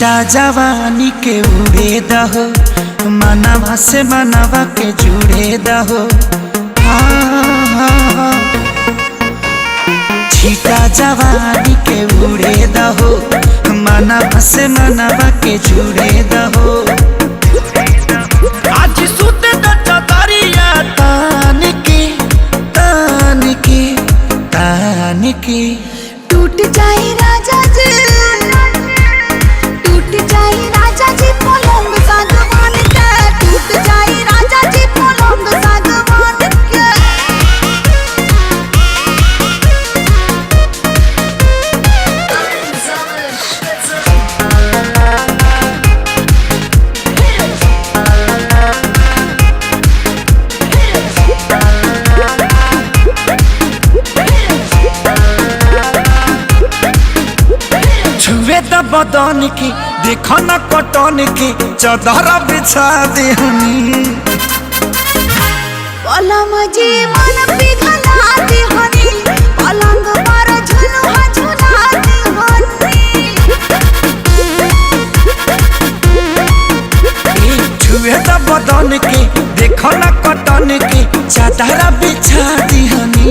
छीटा जवानी के उड़े दहो, मनवा से मनवा के जुड़े दहो। छीटा जवानी के उड़े दहो, मनवा से मनवा के जुड़े दहो। आज सुते दरिया तान के तान के तान के टूट जाए राजा जी, टूट जाए राजा जी पलंग सागवान के, टूट जाए राजा जी पलंग सागवान के। छुए द बदन के देखो न कटन के, चादर बिछा दे हनी। पलम जी मन पिघला दे हनी, पलंग पर झुलुआ झुला दे हनी। छुए द बदन के देखो न कटन के, चादर बिछा दे हनी।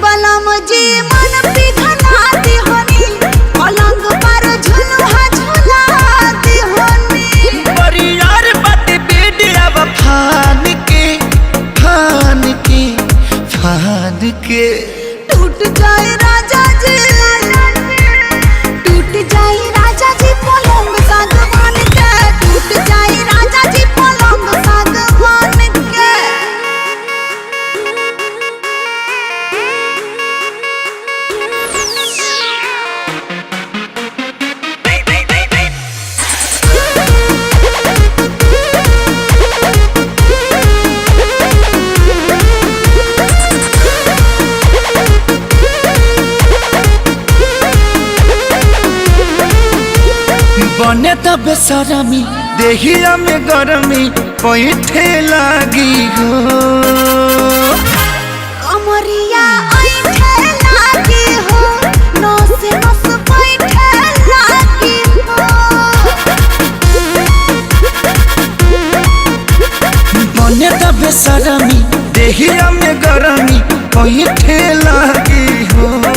पलम जी मन पिघला दे हनी, पलंग पर झुलुआ झुला दे हनी। बड़ी यार बात बेड अब फान के फान के फान के। टूट जाए राजा जी, टूट जाए राजा जी पलंग सागवान के, टूट जाए राजा जी पलंग सागवान के। बने तब बेसरमी देहिया में गरमी पैठे लागी हो। कमरिया ऐठे लागी हो, नस नस बैठे लागी हो। बने तब बेसरमी देहिया में गरमी पैठे लागी हो।